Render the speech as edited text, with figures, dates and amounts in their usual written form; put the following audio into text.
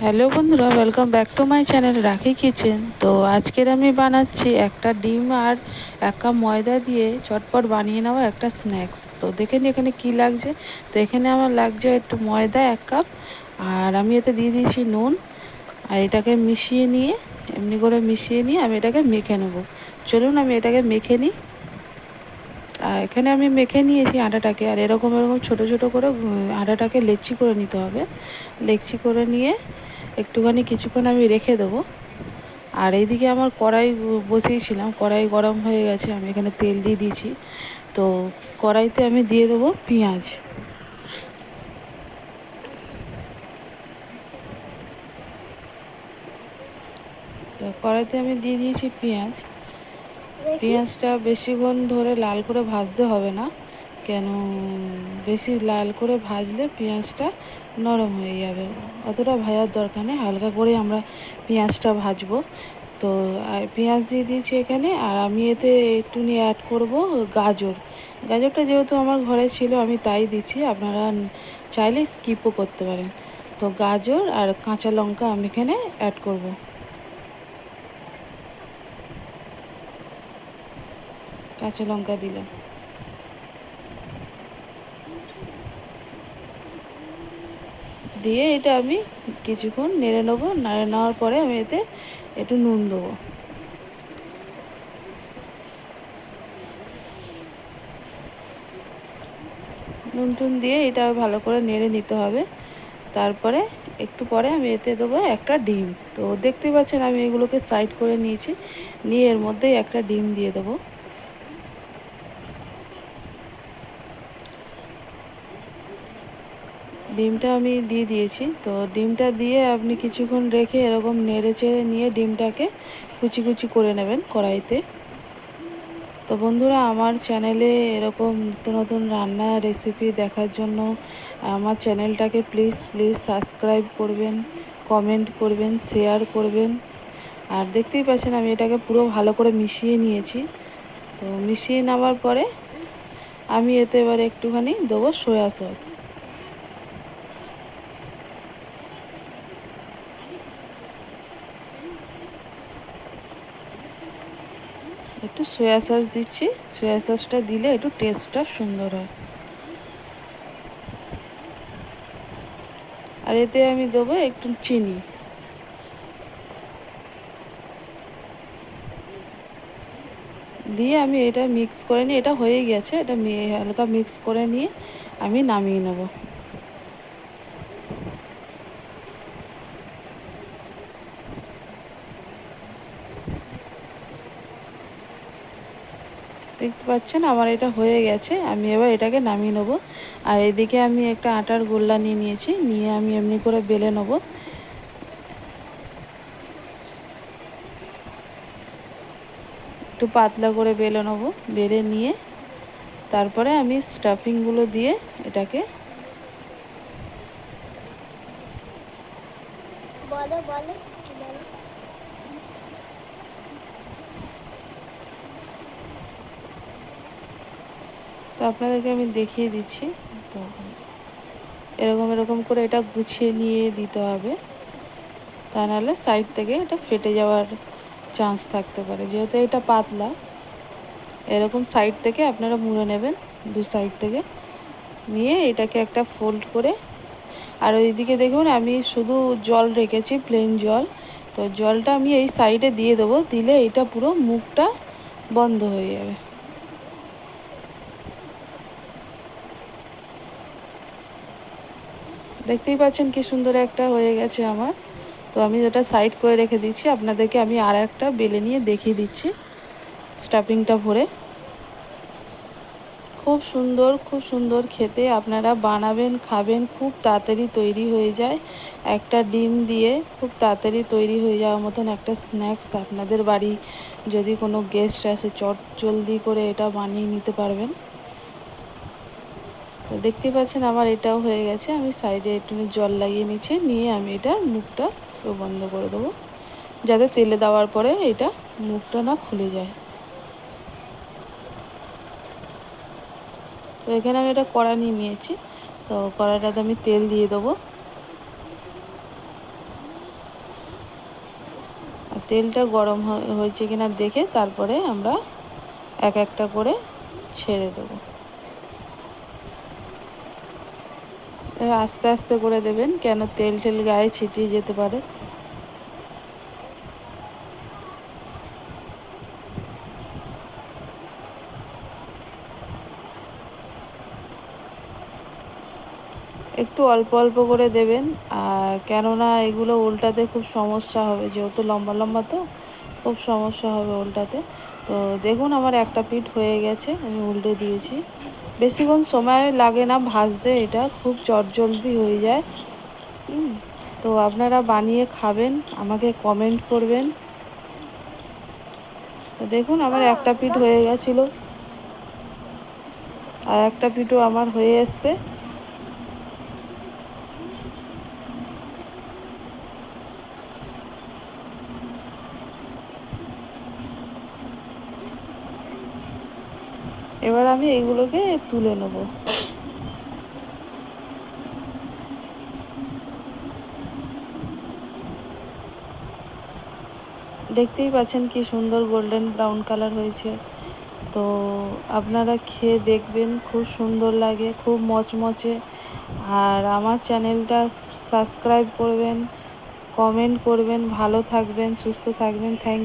Hello বন্ধুরা, welcome back to my channel রাখি kitchen. তো আজকের আমি বানাচ্ছি একটা ডিম আর 1 কাপ ময়দা দিয়ে চটপট বানিয়ে নেওয়া একটা স্ন্যাক্স। তো দেখে নিই এখানে কী লাগছে। তো এখানে আমার লাগছে একটু ময়দা 1 কাপ, আর আমি এতে দিয়ে দিয়েছি নুন। আর এটাকে মিশিয়ে নিয়ে এমনি করে মিশিয়ে নিয়ে আমি এটাকে মেখে নেব। চলুন আমি এটাকে মেখে নিই। আর এখানে আমি মেখে নিয়েছি আটাটাকে, আর এরকম ছোটো ছোটো করে আটাটাকে লেচি করে নিতে হবে। লেচি করে নিয়ে একটুখানি কিছুক্ষণ আমি রেখে দেবো। আর এইদিকে আমার কড়াই বসিয়েছিলাম, কড়াই গরম হয়ে গেছে, আমি এখানে তেল দিয়ে দিয়েছি। তো কড়াইতে আমি দিয়ে দেবো পেঁয়াজ। তো কড়াইতে আমি দিয়ে দিয়েছি পেঁয়াজ। পেঁয়াজটা বেশিক্ষণ ধরে লাল করে ভাজতে হবে না, কেন বেশি লাল করে ভাজলে পেঁয়াজটা নরম হয়ে যাবে। অতটা ভাজার দরকার নেই, হালকা করে আমরা পেঁয়াজটা ভাজবো। তো পেঁয়াজ দিয়ে দিয়েছি এখানে, আর আমি এতে একটু নিয়ে অ্যাড করব গাজর। গাজরটা যেহেতু আমার ঘরে ছিল আমি তাই দিচ্ছি, আপনারা চাইলে স্কিপও করতে পারেন। তো গাজর আর কাঁচা লঙ্কা আমি এখানে অ্যাড করব। কাঁচা লঙ্কা দিলাম, দিয়ে এটা আমি কিছুক্ষণ নেড়ে নেবো। নেড়ে নেওয়ার পরে আমি এতে একটু নুন দেবো। নুন টুন দিয়ে এটা ভালো করে নেড়ে নিতে হবে। তারপরে একটু পরে আমি এতে দেবো একটা ডিম। তো দেখতে পাচ্ছেন আমি এগুলোকে সাইড করে নিয়েছি, নিয়ে এর মধ্যেই একটা ডিম দিয়ে দেবো। ডিমটা আমি দিয়ে দিয়েছি। তো ডিমটা দিয়ে আপনি কিছুক্ষণ রেখে এরকম নেড়ে চেড়ে নিয়ে ডিমটাকে কুচি কুচি করে নেবেন কড়াইতে। তো বন্ধুরা, আমার চ্যানেলে এরকম নিত্য নতুন রান্না রেসিপি দেখার জন্য আমার চ্যানেলটাকে প্লিজ সাবস্ক্রাইব করবেন, কমেন্ট করবেন, শেয়ার করবেন। আর দেখতেই পাচ্ছেন আমি এটাকে পুরো ভালো করে মিশিয়ে নিয়েছি। তো মিশিয়ে নেওয়ার পরে আমি এতে এবারে একটুখানি দেবো সয়া সস। একটু সয়া সস দিচ্ছি, সয়া সসটা দিলে একটু টেস্টটা সুন্দর হয়। আর এতে আমি দেবো একটু চিনি। দিয়ে আমি এটা মিক্স করে নিই। এটা হয়ে গেছে, এটা হালকা মিক্স করে নিয়ে আমি নামিয়ে নেব। দেখতে পাচ্ছেন আমার এটা হয়ে গেছে, আমি এবার এটাকে নামিয়ে নেব। আর এদিকে আমি একটা আটার গোল্লা নিয়ে নিয়েছি, নিয়ে আমি এমনি করে বেলে নেব। একটু পাতলা করে বেলে নেব। বেলে নিয়ে তারপরে আমি স্টাফিংগুলো দিয়ে এটাকে তো আপনাদেরকে আমি দেখিয়ে দিচ্ছি। তো এরকম করে এটা গুছিয়ে নিয়ে দিতে হবে, তা নাহলে সাইড থেকে এটা ফেটে যাওয়ার চান্স থাকতে পারে। যেহেতু এটা পাতলা, এরকম সাইড থেকে আপনারা মুড়ে নেবেন, দু সাইড থেকে নিয়ে এটাকে একটা ফোল্ড করে। আর ওইদিকে দেখুন আমি শুধু জল রেখেছি, প্লেন জল। তো জলটা আমি এই সাইডে দিয়ে দেবো, দিলে এটা পুরো মুখটা বন্ধ হয়ে যাবে। দেখতেই পাচ্ছেন কি সুন্দর একটা হয়ে গেছে আমার। তো আমি যেটা সাইড করে রেখে দিচ্ছি, আপনাদেরকে আমি আর একটা বেলে নিয়ে দেখিয়ে দিচ্ছি স্টাফিংটা ভরে। খুব সুন্দর খেতে, আপনারা বানাবেন, খাবেন, খুব তাড়াতাড়ি তৈরি হয়ে যায়। একটা ডিম দিয়ে খুব তাড়াতাড়ি তৈরি হয়ে যাওয়ার মতন একটা স্ন্যাক্স। আপনাদের বাড়ি যদি কোনো গেস্ট আসে, চট জলদি করে এটা বানিয়ে নিতে পারবেন। তো দেখতেই পাচ্ছেন আমার এটাও হয়ে গেছে। আমি সাইডে একটু জল লাগিয়ে নিচ্ছি, নিয়ে আমি এটার মুখটা পুরো বন্ধ করে দেবো, যাতে তেলে দেওয়ার পরে এটা মুখটা না খুলে যায়। তো এখানে আমি একটা কড়া নিয়ে নিয়েছি। তো কড়াটাতে আমি তেল দিয়ে দেবো। তেলটা গরম হয়েছে কিনা দেখে তারপরে আমরা এক একটা করে ছেড়ে দেবো। আস্তে আস্তে করে দেবেন, কেন তেল টেল গায়ে ছিটিয়ে যেতে পারে। একটু অল্প অল্প করে দেবেন, আর কেননা এগুলো উল্টাতে খুব সমস্যা হবে, যেহেতু লম্বা লম্বা তো খুব সমস্যা হবে উল্টাতে। তো দেখুন আমার একটা পিঠ হয়ে গেছে, আমি উল্টে দিয়েছি। বেশিক্ষণ সময় লাগে না ভাজতে, এটা খুব চটজলদি হয়ে যায়। তো আপনারা বানিয়ে খাবেন, আমাকে কমেন্ট করবেন। তো দেখুন আমার একটা পিঠ হয়ে গেছিলো, আর একটা পিঠও আমার হয়ে এসছে। এবার আমি এইগুলোকে তুলে নেব। দেখতেই পাচ্ছেন কি সুন্দর গোল্ডেন ব্রাউন কালার হয়েছে। তো আপনারা খেয়ে দেখবেন, খুব সুন্দর লাগে, খুব মচমচে। আর আমার চ্যানেলটা সাবস্ক্রাইব করবেন, কমেন্ট করবেন, ভালো থাকবেন, সুস্থ থাকবেন। থ্যাংক